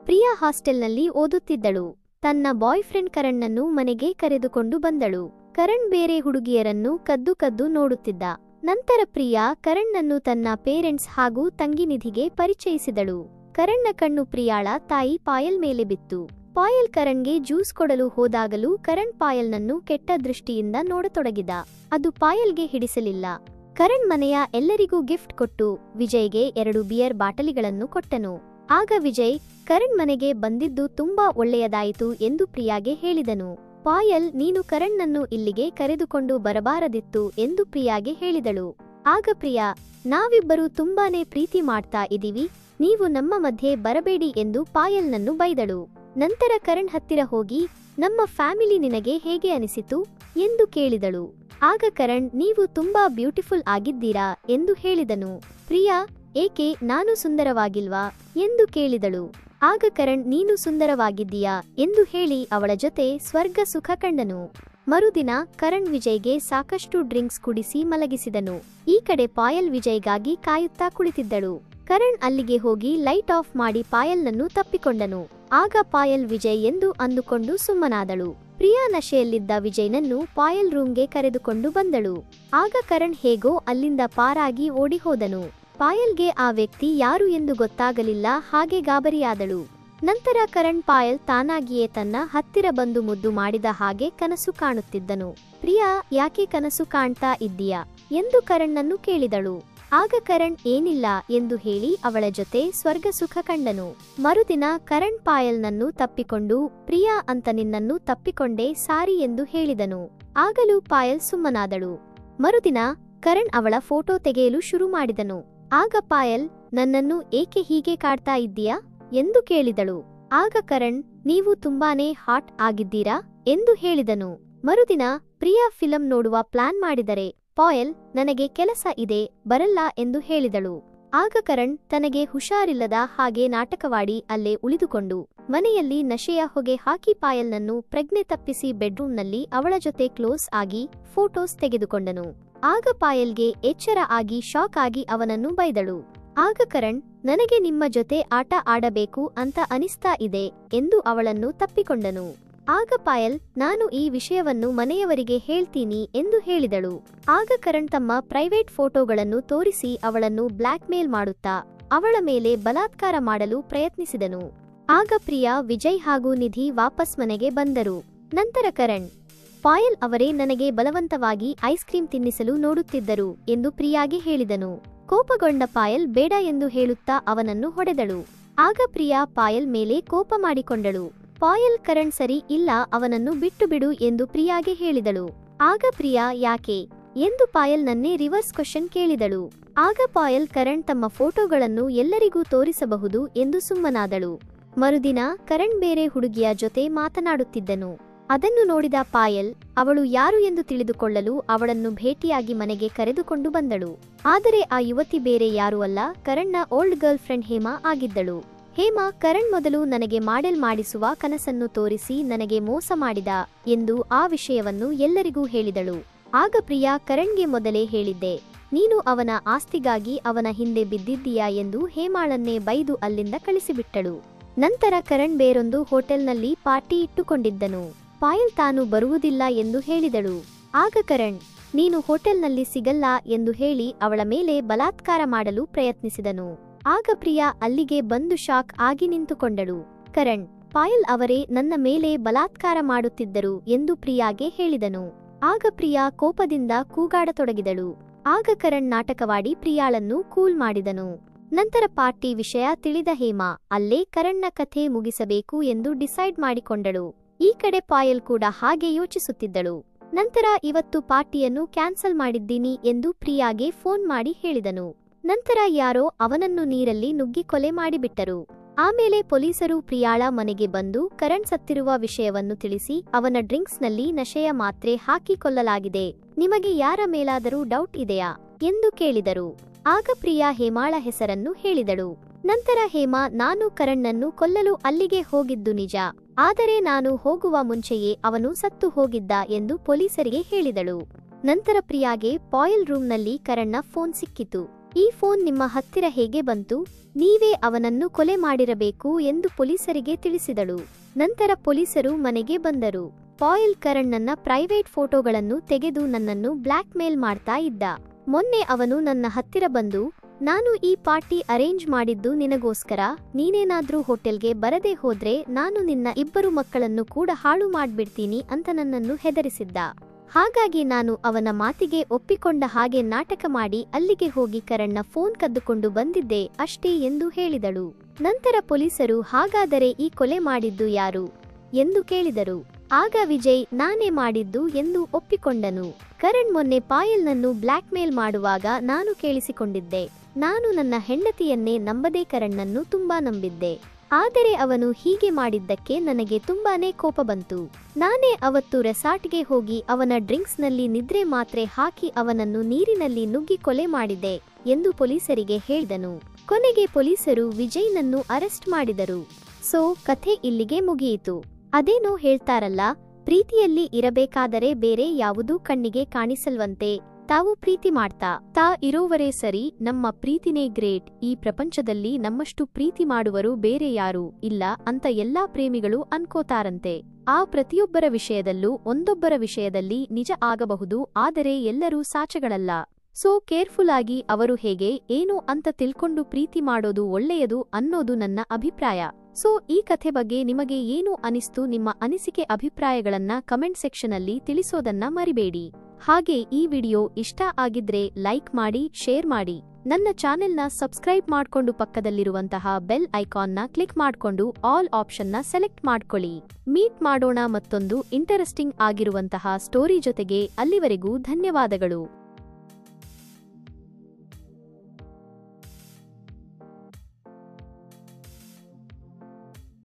ಪ್ರಿಯಾ ಹಾಸ್ಟೆಲ್ನಲ್ಲಿ ಓದುತ್ತಿದ್ದಳು. ತನ್ನ boy friend ಕರಣ್ಣನ್ನು ಮನೆಗೆ ಕರೆದುಕೊಂಡು ಬಂದಳು. ಕರಣ್ ಬೇರೆ ಹುಡುಗಿಯರನ್ನು ಕದ್ದು ಕದ್ದು ನೋಡುತ್ತಿದ್ದ. ನಂತರ ಪ್ರಿಯಾ ಕರಣ್ಣನ್ನು ತನ್ನ ಪೇರೆಂಟ್ಸ್ ಹಾಗೂ ತಂಗಿ ನಿಧಿಗೆ ಪರಿಚಯಿಸಿದಳು. ಕರಣ್ನ ಕಣ್ಣು ಪ್ರಿಯಾಳ ತಾಯಿ ಪಾಯಲ್ ಮೇಲೆ ಬಿತ್ತು. ಪಾಯಲ್ ಕರಣ್ಗೆ ಜ್ಯೂಸ್ ಕೊಡಲು ಹೋದಾಗಲೂ ಕರಣ್ ಪಾಯಲ್ನನ್ನು ಕೆಟ್ಟ ದೃಷ್ಟಿಯಿಂದ ನೋಡತೊಡಗಿದ. ಅದು ಪಾಯಲ್ಗೆ ಹಿಡಿಸಲಿಲ್ಲ. ಕರಣ್ ಮನೆಯ ಎಲ್ಲರಿಗೂ ಗಿಫ್ಟ್ ಕೊಟ್ಟು ವಿಜಯ್ಗೆ 2 ಬಿಯರ್ ಬಾಟಲಿಗಳನ್ನು ಕೊಟ್ಟನು. ಆಗ ವಿಜಯ್ ಕರಣ್ ಮನೆಗೆ ಬಂದಿದ್ದು ತುಂಬಾ ಒಳ್ಳೆಯದಾಯಿತು ಎಂದು ಪ್ರಿಯಾಗೆ ಹೇಳಿದನು. ಪಾಯಲ್ ನೀನು ಕರಣ್ಣನ್ನು ಇಲ್ಲಿಗೆ ಕರೆದುಕೊಂಡು ಬರಬಾರದಿತ್ತು ಎಂದು ಪ್ರಿಯಾಗೆ ಹೇಳಿದಳು. ಆಗ ಪ್ರಿಯಾ ನಾವಿಬ್ಬರು ತುಂಬಾನೇ ಪ್ರೀತಿ ಮಾಡ್ತಾ ಇದೀವಿ, ನೀವು ನಮ್ಮ ಮಧ್ಯೆ ಬರಬೇಡಿ ಎಂದು ಪಾಯಲ್ನನ್ನು ಬೈದಳು. ನಂತರ ಕರಣ್ ಹತ್ತಿರ ಹೋಗಿ ನಮ್ಮ ಫ್ಯಾಮಿಲಿ ನಿನಗೆ ಹೇಗೆ ಅನಿಸಿತು ಎಂದು ಕೇಳಿದಳು. ಆಗ ಕರಣ್ ನೀವು ತುಂಬಾ ಬ್ಯೂಟಿಫುಲ್ ಆಗಿದ್ದೀರಾ ಎಂದು ಹೇಳಿದನು. ಪ್ರಿಯಾ ಏಕೆ ನಾನು ಸುಂದರವಾಗಿಲ್ವಾ ಎಂದು ಕೇಳಿದಳು. ಆಗ ಕರಣ್ ನೀನು ಸುಂದರವಾಗಿದ್ದೀಯಾ ಎಂದು ಹೇಳಿ ಅವಳ ಜೊತೆ ಸ್ವರ್ಗ ಸುಖ ಕಂಡನು. ಮರುದಿನ ಕರಣ್ ವಿಜಯ್ಗೆ ಸಾಕಷ್ಟು ಡ್ರಿಂಕ್ಸ್ ಕುಡಿಸಿ ಮಲಗಿಸಿದನು. ಈ ಕಡೆ ಪಾಯಲ್ ವಿಜಯ್ಗಾಗಿ ಕಾಯುತ್ತಾ ಕುಳಿತಿದ್ದಳು. ಕರಣ್ ಅಲ್ಲಿಗೆ ಹೋಗಿ ಲೈಟ್ ಆಫ್ ಮಾಡಿ ಪಾಯಲ್ನನ್ನು ತಪ್ಪಿಕೊಂಡನು. ಆಗ ಪಾಯಲ್ ವಿಜಯ್ ಎಂದು ಅಂದುಕೊಂಡು ಸುಮ್ಮನಾದಳು. ಪ್ರಿಯಾ ನಶೆಯಲ್ಲಿದ್ದ ವಿಜಯ್ನನ್ನು ಪಾಯಲ್ ರೂಮ್ಗೆ ಕರೆದುಕೊಂಡು ಬಂದಳು. ಆಗ ಕರಣ್ ಹೇಗೋ ಅಲ್ಲಿಂದ ಪಾರಾಗಿ ಓಡಿಹೋದನು. ಪಾಯಲ್ಗೆ ಆ ವ್ಯಕ್ತಿ ಯಾರು ಎಂದು ಗೊತ್ತಾಗಲಿಲ್ಲ, ಹಾಗೆ ಗಾಬರಿಯಾದಳು. ನಂತರ ಕರಣ್ ಪಾಯಲ್ ತಾನಾಗಿಯೇ ತನ್ನ ಹತ್ತಿರ ಬಂದು ಮುದ್ದು ಮಾಡಿದ ಹಾಗೆ ಕನಸು ಕಾಣುತ್ತಿದ್ದನು. ಪ್ರಿಯಾ ಯಾಕೆ ಕನಸು ಕಾಣ್ತಾ ಇದ್ದೀಯಾ ಎಂದು ಕರಣ್ಣನ್ನು ಕೇಳಿದಳು. ಆಗ ಕರಣ್ ಏನಿಲ್ಲ ಎಂದು ಹೇಳಿ ಅವಳ ಜೊತೆ ಸ್ವರ್ಗ ಸುಖ ಕಂಡನು. ಮರುದಿನ ಕರಣ್ ಪಾಯಲ್ನನ್ನು ತಪ್ಪಿಕೊಂಡು ಪ್ರಿಯಾ ಅಂತ ನಿನ್ನನ್ನು ತಪ್ಪಿಕೊಂಡೆ ಸಾರಿ ಎಂದು ಹೇಳಿದನು. ಆಗಲೂ ಪಾಯಲ್ ಸುಮ್ಮನಾದಳು. ಮರುದಿನ ಕರಣ್ ಅವಳ ಫೋಟೋ ತೆಗೆಯಲು ಶುರು ಮಾಡಿದನು. ಆಗ ಪಾಯಲ್ ನನ್ನನ್ನು ಏಕೆ ಹೀಗೆ ಕಾಡ್ತಾ ಇದ್ದೀಯಾ ಎಂದು ಕೇಳಿದಳು. ಆಗ ಕರಣ್ ನೀವು ತುಂಬಾನೇ ಹಾಟ್ ಆಗಿದ್ದೀರಾ ಎಂದು ಹೇಳಿದನು. ಮರುದಿನ ಪ್ರಿಯಾ ಫಿಲಂ ನೋಡುವ ಪ್ಲಾನ್ ಮಾಡಿದರೆ ಪಾಯಲ್ ನನಗೆ ಕೆಲಸ ಇದೆ ಬರಲ್ಲ ಎಂದು ಹೇಳಿದಳು. ಆಗ ಕರಣ್ ತನಗೆ ಹುಷಾರಿಲ್ಲದ ಹಾಗೆ ನಾಟಕವಾಡಿ ಅಲ್ಲೇ ಉಳಿದುಕೊಂಡು ಮನೆಯಲ್ಲಿ ನಶೆಯ ಹೊಗೆ ಹಾಕಿ ಪಾಯಲ್ನನ್ನು ಪ್ರಜ್ಞೆ ತಪ್ಪಿಸಿ ಬೆಡ್ರೂಮ್ನಲ್ಲಿ ಅವಳ ಜೊತೆ ಕ್ಲೋಸ್ ಆಗಿ ಫೋಟೋಸ್ ತೆಗೆದುಕೊಂಡನು. ಆಗ ಪಾಯಲ್ಗೆ ಎಚ್ಚರ ಆಗಿ ಶಾಕ್ ಆಗಿ ಅವನನ್ನು ಬೈದಳು. ಆಗ ಕರಣ್ ನನಗೆ ನಿಮ್ಮ ಜೊತೆ ಆಟ ಆಡಬೇಕು ಅಂತ ಅನಿಸ್ತಾ ಇದೆ ಎಂದು ಅವಳನ್ನು ತಪ್ಪಿಕೊಂಡನು. ಆಗ ಪಾಯಲ್ ನಾನು ಈ ವಿಷಯವನ್ನು ಮನೆಯವರಿಗೆ ಹೇಳ್ತೀನಿ ಎಂದು ಹೇಳಿದಳು. ಆಗ ಕರಣ್ ತಮ್ಮ ಪ್ರೈವೇಟ್ ಫೋಟೋಗಳನ್ನು ತೋರಿಸಿ ಅವಳನ್ನು ಬ್ಲ್ಯಾಕ್ ಮೇಲ್ ಮಾಡುತ್ತಾ ಅವಳ ಮೇಲೆ ಬಲಾತ್ಕಾರ ಮಾಡಲು ಪ್ರಯತ್ನಿಸಿದನು. ಆಗ ಪ್ರಿಯಾ ವಿಜಯ್ ಹಾಗೂ ನಿಧಿ ವಾಪಸ್ ಮನೆಗೆ ಬಂದರು. ನಂತರ ಕರಣ್ ಪಾಯಲ್ ಅವರೇ ನನಗೆ ಬಲವಂತವಾಗಿ ಐಸ್ ಕ್ರೀಂ ತಿನ್ನಿಸಲು ನೋಡುತ್ತಿದ್ದರು ಎಂದು ಪ್ರಿಯಾಗೆ ಹೇಳಿದನು. ಕೋಪಗೊಂಡ ಪಾಯಲ್ ಬೇಡ ಎಂದು ಹೇಳುತ್ತಾ ಅವನನ್ನು ಹೊಡೆದಳು. ಆಗ ಪ್ರಿಯಾ ಪಾಯಲ್ ಮೇಲೆ ಕೋಪ ಮಾಡಿಕೊಂಡಳು. ಪಾಯಲ್ ಕರಣ್ ಸರಿ ಇಲ್ಲ ಅವನನ್ನು ಬಿಟ್ಟು ಬಿಡು ಎಂದು ಪ್ರಿಯಾಗೆ ಹೇಳಿದಳು. ಆಗ ಪ್ರಿಯಾ ಯಾಕೆ ಎಂದು ಪಾಯಲ್ ನನ್ನೇ ರಿವರ್ಸ್ ಕ್ವೆಶ್ಚನ್ ಕೇಳಿದಳು. ಆಗ ಪಾಯಲ್ ಕರಣ್ ತಮ್ಮ ಫೋಟೋಗಳನ್ನು ಎಲ್ಲರಿಗೂ ತೋರಿಸಬಹುದು ಎಂದು ಸುಮ್ಮನಾದಳು. ಮರುದಿನ ಕರಣ್ ಬೇರೆ ಹುಡುಗಿಯ ಜೊತೆ ಮಾತನಾಡುತ್ತಿದ್ದನು. ಅದನ್ನು ನೋಡಿದ ಪಾಯಲ್ ಅವಳು ಯಾರು ಎಂದು ತಿಳಿದುಕೊಳ್ಳಲು ಅವಳನ್ನು ಭೇಟಿಯಾಗಿ ಮನೆಗೆ ಕರೆದುಕೊಂಡು ಬಂದಳು. ಆದರೆ ಆ ಯುವತಿ ಬೇರೆ ಯಾರೂ ಅಲ್ಲ, ಕರಣ್ನ ಓಲ್ಡ್ ಗರ್ಲ್ ಫ್ರೆಂಡ್ ಹೇಮಾ ಆಗಿದ್ದಳು. ಹೇಮಾ ಕರಣ್ ಮೊದಲು ನನಗೆ ಮಾಡೆಲ್ ಮಾಡಿಸುವ ಕನಸನ್ನು ತೋರಿಸಿ ನನಗೆ ಮೋಸ ಮಾಡಿದ ಎಂದು ಆ ವಿಷಯವನ್ನು ಎಲ್ಲರಿಗೂ ಹೇಳಿದಳು. ಆಗ ಪ್ರಿಯಾ ಕರಣ್ಗೆ ಮೊದಲೇ ಹೇಳಿದ್ದೆ, ನೀನು ಅವನ ಆಸ್ತಿಗಾಗಿ ಅವನ ಹಿಂದೆ ಬಿದ್ದಿದ್ದೀಯಾ ಎಂದು ಹೇಮಾಳನ್ನೇ ಬೈದು ಅಲ್ಲಿಂದ ಕಳಿಸಿಬಿಟ್ಟಳು. ನಂತರ ಕರಣ್ ಬೇರೊಂದು ಹೋಟೆಲ್ನಲ್ಲಿ ಪಾರ್ಟಿ ಇಟ್ಟುಕೊಂಡಿದ್ದನು. ಪಾಯಲ್ ತಾನು ಬರುವುದಿಲ್ಲ ಎಂದು ಹೇಳಿದಳು. ಆಗ ಕರಣ್ ನೀನು ಹೋಟೆಲ್ನಲ್ಲಿ ಸಿಗಲ್ಲ ಎಂದು ಹೇಳಿ ಅವಳ ಮೇಲೆ ಬಲಾತ್ಕಾರ ಮಾಡಲು ಪ್ರಯತ್ನಿಸಿದನು. ಆಗ ಪ್ರಿಯಾ ಅಲ್ಲಿಗೆ ಬಂದು ಶಾಕ್ ಆಗಿ ನಿಂತುಕೊಂಡಳು. ಕರಣ್ ಪಾಯಲ್ ಅವರೇ ನನ್ನ ಮೇಲೆ ಬಲಾತ್ಕಾರ ಮಾಡುತ್ತಿದ್ದರು ಎಂದು ಪ್ರಿಯಾಗೆ ಹೇಳಿದನು. ಆಗ ಪ್ರಿಯಾ ಕೋಪದಿಂದ ಕೂಗಾಡತೊಡಗಿದಳು. ಆಗ ಕರಣ್ ನಾಟಕವಾಡಿ ಪ್ರಿಯಾಳನ್ನು ಕೂಲ್ ಮಾಡಿದನು. ನಂತರ ಪಾರ್ಟಿ ವಿಷಯ ತಿಳಿದ ಹೇಮಾ ಅಲ್ಲೇ ಕರಣ್ನ ಕಥೆ ಮುಗಿಸಬೇಕು ಎಂದು ಡಿಸೈಡ್ ಮಾಡಿಕೊಂಡಳು. ಈ ಕಡೆ ಪಾಯಲ್ ಕೂಡ ಹಾಗೆ ಯೋಚಿಸುತ್ತಿದ್ದಳು. ನಂತರ ಇವತ್ತು ಪಾರ್ಟಿಯನ್ನು ಕ್ಯಾನ್ಸಲ್ ಮಾಡಿದ್ದೀನಿ ಎಂದು ಪ್ರಿಯಾಗೆ ಫೋನ್ ಮಾಡಿ ಹೇಳಿದನು. ನಂತರ ಯಾರೋ ಅವನನ್ನು ನೀರಲ್ಲಿ ನುಗ್ಗಿ ಕೊಲೆ ಮಾಡಿಬಿಟ್ಟರು. ಆಮೇಲೆ ಪೊಲೀಸರು ಪ್ರಿಯಾಳ ಮನೆಗೆ ಬಂದು ಕರಣ್ ಸತ್ತಿರುವ ವಿಷಯವನ್ನು ತಿಳಿಸಿ ಅವನ ಡ್ರಿಂಕ್ಸ್ನಲ್ಲಿ ನಶೆಯ ಮಾತ್ರೆ ಹಾಕಿ ಕೊಲ್ಲಲಾಗಿದೆ, ನಿಮಗೆ ಯಾರ ಮೇಲಾದರೂ ಡೌಟ್ ಇದೆಯಾ ಎಂದು ಕೇಳಿದರು. ಆಗ ಪ್ರಿಯಾ ಹೇಮಾಳ ಹೆಸರನ್ನು ಹೇಳಿದಳು. ನಂತರ ಹೇಮಾ ನಾನು ಕರಣ್ಣನ್ನು ಕೊಲ್ಲಲು ಅಲ್ಲಿಗೆ ಹೋಗಿದ್ದು ನಿಜ, ಆದರೆ ನಾನು ಹೋಗುವ ಮುಂಚೆಯೇ ಅವನು ಸತ್ತು ಹೋಗಿದ್ದ ಎಂದು ಪೊಲೀಸರಿಗೆ ಹೇಳಿದಳು. ನಂತರ ಪ್ರಿಯಾಗೆ ಪಾಯಲ್ ರೂಮ್ನಲ್ಲಿ ಕರಣ್ನ ಫೋನ್ ಸಿಕ್ಕಿತು. ಈ ಫೋನ್ ನಿಮ್ಮ ಹತ್ತಿರ ಹೇಗೆ ಬಂತು? ನೀವೇ ಅವನನ್ನು ಕೊಲೆ ಮಾಡಿರಬೇಕು ಎಂದು ಪೊಲೀಸರಿಗೆ ತಿಳಿಸಿದಳು. ನಂತರ ಪೊಲೀಸರು ಮನೆಗೆ ಬಂದರು. ಪಾಯಲ್ ಕರಣ್ ನನ್ನ ಪ್ರೈವೇಟ್ ಫೋಟೋಗಳನ್ನು ತೆಗೆದು ನನ್ನನ್ನು ಬ್ಲ್ಯಾಕ್ ಮೇಲ್ ಮಾಡ್ತಾ ಇದ್ದ. ಮೊನ್ನೆ ಅವನು ನನ್ನ ಹತ್ತಿರ ಬಂದು, ನಾನು ಈ ಪಾರ್ಟಿ ಅರೇಂಜ್ ಮಾಡಿದ್ದು ನಿನಗೋಸ್ಕರ, ನೀನೇನಾದ್ರೂ ಹೋಟೆಲ್ಗೆ ಬರದೇ ಹೋದ್ರೆ ನಾನು ನಿನ್ನ 2 ಮಕ್ಕಳನ್ನು ಕೂಡ ಹಾಳು ಮಾಡ್ಬಿಡ್ತೀನಿ ಅಂತ ನನ್ನನ್ನು ಹೆದರಿಸಿದ್ದ. ಹಾಗಾಗಿ ನಾನು ಅವನ ಮಾತಿಗೆ ಒಪ್ಪಿಕೊಂಡ ಹಾಗೆ ನಾಟಕ ಮಾಡಿ ಅಲ್ಲಿಗೆ ಹೋಗಿ ಕರಣ್ನ ಫೋನ್ ಕದ್ದುಕೊಂಡು ಬಂದಿದ್ದೆ ಅಷ್ಟೇ ಎಂದು ಹೇಳಿದಳು. ನಂತರ ಪೊಲೀಸರು ಹಾಗಾದರೆ ಈ ಕೊಲೆ ಮಾಡಿದ್ದು ಯಾರು ಎಂದು ಕೇಳಿದರು. ಆಗ ವಿಜಯ್ ನಾನೇ ಮಾಡಿದ್ದು ಎಂದು ಒಪ್ಪಿಕೊಂಡನು. ಕರಣ್ ಮೊನ್ನೆ ಪಾಯಲ್ನನ್ನು ಬ್ಲ್ಯಾಕ್ ಮೇಲ್ ಮಾಡುವಾಗ ನಾನು ಕೇಳಿಸಿಕೊಂಡಿದ್ದೆ. ನಾನು ನನ್ನ ಹೆಂಡತಿಯನ್ನೇ ನಂಬದೆ ಕರಣ್ಣನ್ನು ತುಂಬಾ ನಂಬಿದ್ದೆ. ಆದರೆ ಅವನು ಹೀಗೆ ಮಾಡಿದ್ದಕ್ಕೆ ನನಗೆ ತುಂಬಾನೇ ಕೋಪ ಬಂತು. ನಾನೇ ಅವತ್ತು ರೆಸಾರ್ಟ್ಗೆ ಹೋಗಿ ಅವನ ಡ್ರಿಂಕ್ಸ್ನಲ್ಲಿ ನಿದ್ರೆ ಮಾತ್ರೆ ಹಾಕಿ ಅವನನ್ನು ನೀರಿನಲ್ಲಿ ನುಗ್ಗಿ ಕೊಲೆ ಮಾಡಿದೆ ಎಂದು ಪೊಲೀಸರಿಗೆ ಹೇಳಿದನು. ಕೊನೆಗೆ ಪೊಲೀಸರು ವಿಜಯ್ನನ್ನು ಅರೆಸ್ಟ್ ಮಾಡಿದರು. ಸೊ ಕಥೆ ಇಲ್ಲಿಗೆ ಮುಗಿಯಿತು. ಅದೇನೋ ಹೇಳ್ತಾರಲ್ಲ, ಪ್ರೀತಿಯಲ್ಲಿ ಇರಬೇಕಾದರೆ ಬೇರೆ ಯಾವುದೂ ಕಣ್ಣಿಗೆ ಕಾಣಿಸಲ್ವಂತೆ. ತಾವು ಪ್ರೀತಿ ಮಾಡ್ತಾ ಇರೋವರೇ ಸರಿ, ನಮ್ಮ ಪ್ರೀತಿನೇ ಗ್ರೇಟ್, ಈ ಪ್ರಪಂಚದಲ್ಲಿ ನಮ್ಮಷ್ಟು ಪ್ರೀತಿ ಮಾಡುವರು ಬೇರೆ ಯಾರೂ ಇಲ್ಲ ಅಂತ ಎಲ್ಲಾ ಪ್ರೇಮಿಗಳು ಅನ್ಕೋತಾರಂತೆ. ಆ ಪ್ರತಿಯೊಬ್ಬರ ವಿಷಯದಲ್ಲೂ ಒಂದೊಬ್ಬರ ವಿಷಯದಲ್ಲಿ ನಿಜ ಆಗಬಹುದು, ಆದರೆ ಎಲ್ಲರೂ ಸಾಚಗಳಲ್ಲ. ಸೊ ಕೇರ್ಫುಲ್ ಆಗಿ ಅವರು ಹೇಗೆ ಏನು ಅಂತ ತಿಳ್ಕೊಂಡು ಪ್ರೀತಿ ಮಾಡೋದು ಒಳ್ಳೆಯದು ಅನ್ನೋದು ನನ್ನ ಅಭಿಪ್ರಾಯ. ಸೊ ಈ ಕಥೆ ಬಗ್ಗೆ ನಿಮಗೆ ಏನು ಅನಿಸ್ತು? ನಿಮ್ಮ ಅನಿಸಿಕೆ ಅಭಿಪ್ರಾಯಗಳನ್ನ ಕಮೆಂಟ್ ಸೆಕ್ಷನ್ ಅಲ್ಲಿ ತಿಳಿಸೋದನ್ನ ಮರಿಬೇಡಿ. ಹಾಗೆ ಈ ವಿಡಿಯೋ ಇಷ್ಟ ಆಗಿದ್ರೆ ಲೈಕ್ ಮಾಡಿ, ಶೇರ್ ಮಾಡಿ. ನನ್ನ ಚಾನೆಲ್ನ ಸಬ್ಸ್ಕ್ರೈಬ್ ಮಾಡ್ಕೊಂಡು ಪಕ್ಕದಲ್ಲಿರುವಂತಹ ಬೆಲ್ ಐಕಾನ್ನ ಕ್ಲಿಕ್ ಮಾಡ್ಕೊಂಡು ಆಲ್ ಆಪ್ಷನ್ನ ಸೆಲೆಕ್ಟ್ ಮಾಡ್ಕೊಳ್ಳಿ. ಮೀಟ್ ಮಾಡೋಣ ಮತ್ತೊಂದು ಇಂಟರೆಸ್ಟಿಂಗ್ ಆಗಿರುವಂತಹ ಸ್ಟೋರಿ ಜೊತೆಗೆ. ಅಲ್ಲಿವರೆಗೂ ಧನ್ಯವಾದಗಳು.